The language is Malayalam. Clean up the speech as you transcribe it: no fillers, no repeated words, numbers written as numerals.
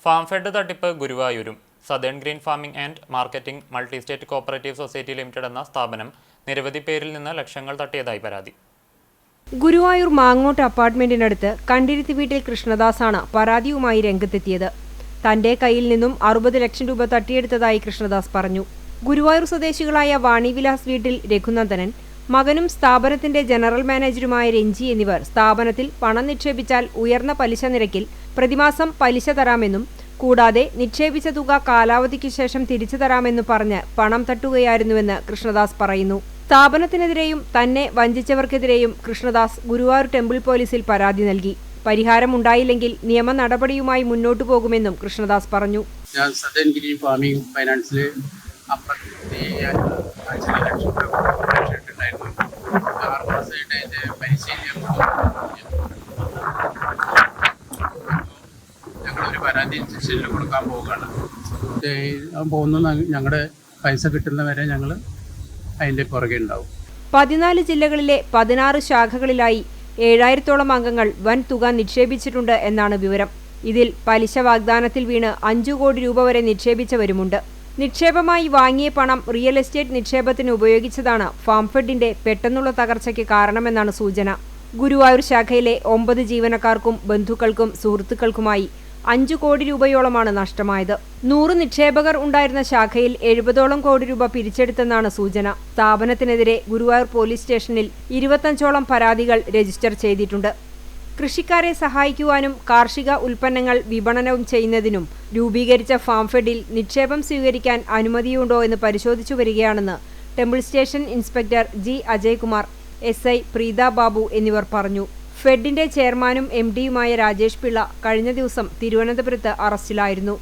ഫാം ഫെഡ് തട്ടിപ്പ് ഗുരുവായൂരും. Southern Green Farming and Marketing Multi State Cooperative Society Limited എന്ന സ്ഥാപനം നിരവധി പേരിൽ നിന്ന് ലക്ഷങ്ങൾ തട്ടിയതായി പരാതി. ഗുരുവായൂർ മാങ്ങോട്ട് അപ്പാർട്ട്മെന്റിനടുത്ത് കണ്ടിരുത്തി വീട്ടിൽ കൃഷ്ണദാസാണ് പരാതിയുമായി രംഗത്തെത്തിയത്. തന്റെ കയ്യിൽ നിന്നും 60 ലക്ഷം രൂപ തട്ടിയെടുത്തതായി കൃഷ്ണദാസ് പറഞ്ഞു. ഗുരുവായൂർ സ്വദേശികളായ വാണിവിലാസ് വീട്ടിൽ രഘുനന്ദനൻ, മകനും സ്ഥാപനത്തിന്റെ ജനറൽ മാനേജറുമായ രഞ്ജി എന്നിവർ സ്ഥാപനത്തിൽ പണം നിക്ഷേപിച്ചാൽ ഉയർന്ന പലിശ നിരക്കിൽ പ്രതിമാസം പലിശ തരാമെന്നും കൂടാതെ നിക്ഷേപിച്ച തുക കാലാവധിക്ക് ശേഷം തിരിച്ചു തരാമെന്നു പറഞ്ഞ് പണം തട്ടുകയായിരുന്നുവെന്ന് കൃഷ്ണദാസ് പറയുന്നു. സ്ഥാപനത്തിനെതിരെയും തന്നെ വഞ്ചിച്ചവർക്കെതിരെയും കൃഷ്ണദാസ് ഗുരുവായൂർ ടെമ്പിൾ പോലീസിൽ പരാതി നൽകി. പരിഹാരമുണ്ടായില്ലെങ്കിൽ നിയമ നടപടിയുമായി മുന്നോട്ടു പോകുമെന്നും കൃഷ്ണദാസ് പറഞ്ഞു. ഞാൻ സദേൺ ഗ്രീൻ ഫാമിംഗ് ഫൈനാൻസിൽ 5 ലക്ഷം രൂപ ഇട്ടുണ്ടായിരുന്നു. 6 മാസമായിട്ട് അതിൻ്റെ പരിശീലനം ഞങ്ങളൊരു പരാതി സ്റ്റേഷനിൽ കൊടുക്കാൻ പോവുകയാണ്. പോകുന്ന ഞങ്ങളുടെ പൈസ കിട്ടുന്നവരെ ഞങ്ങൾ അതിൻ്റെ പുറകെ ഉണ്ടാവും. 14 ജില്ലകളിലെ 16 ശാഖകളിലായി 7000-ഓളം അംഗങ്ങൾ വൻ തുക നിക്ഷേപിച്ചിട്ടുണ്ട് എന്നാണ് വിവരം. ഇതിൽ പലിശ വാഗ്ദാനത്തിൽ വീണ് 5 കോടി രൂപ വരെ നിക്ഷേപിച്ചവരുമുണ്ട്. നിക്ഷേപമായി വാങ്ങിയ പണം റിയൽ എസ്റ്റേറ്റ് നിക്ഷേപത്തിന് ഉപയോഗിച്ചതാണ് ഫാം ഫെഡിന്റെ പെട്ടെന്നുള്ള തകർച്ചയ്ക്ക് കാരണമെന്നാണ് സൂചന. ഗുരുവായൂർ ശാഖയിലെ 9 ജീവനക്കാർക്കും ബന്ധുക്കൾക്കും സുഹൃത്തുക്കൾക്കുമായി 5 കോടി രൂപയോളമാണ് നഷ്ടമായത്. 100 നിക്ഷേപകർ ഉണ്ടായിരുന്ന ശാഖയിൽ 70ഓളം കോടി രൂപ പിരിച്ചെടുത്തെന്നാണ് സൂചന. സ്ഥാപനത്തിനെതിരെ ഗുരുവായൂർ പോലീസ് സ്റ്റേഷനിൽ 25ഓളം പരാതികൾ രജിസ്റ്റർ ചെയ്തിട്ടുണ്ട്. കൃഷിക്കാരെ സഹായിക്കുവാനും കാർഷിക ഉൽപ്പന്നങ്ങൾ വിപണനം ചെയ്യുന്നതിനും രൂപീകരിച്ച ഫാം ഫെഡിൽ നിക്ഷേപം സ്വീകരിക്കാൻ അനുമതിയുണ്ടോ എന്ന് പരിശോധിച്ചു വരികയാണെന്ന് temple station inspector G Ajaykumar, SI Preetha Babu എന്നിവർ പറഞ്ഞു. ഫെഡിന്റെ ചെയർമാനും MD യുമായ രാജേഷ് പിള്ള കഴിഞ്ഞ ദിവസം തിരുവനന്തപുരത്ത് അറസ്റ്റിലായിരുന്നു.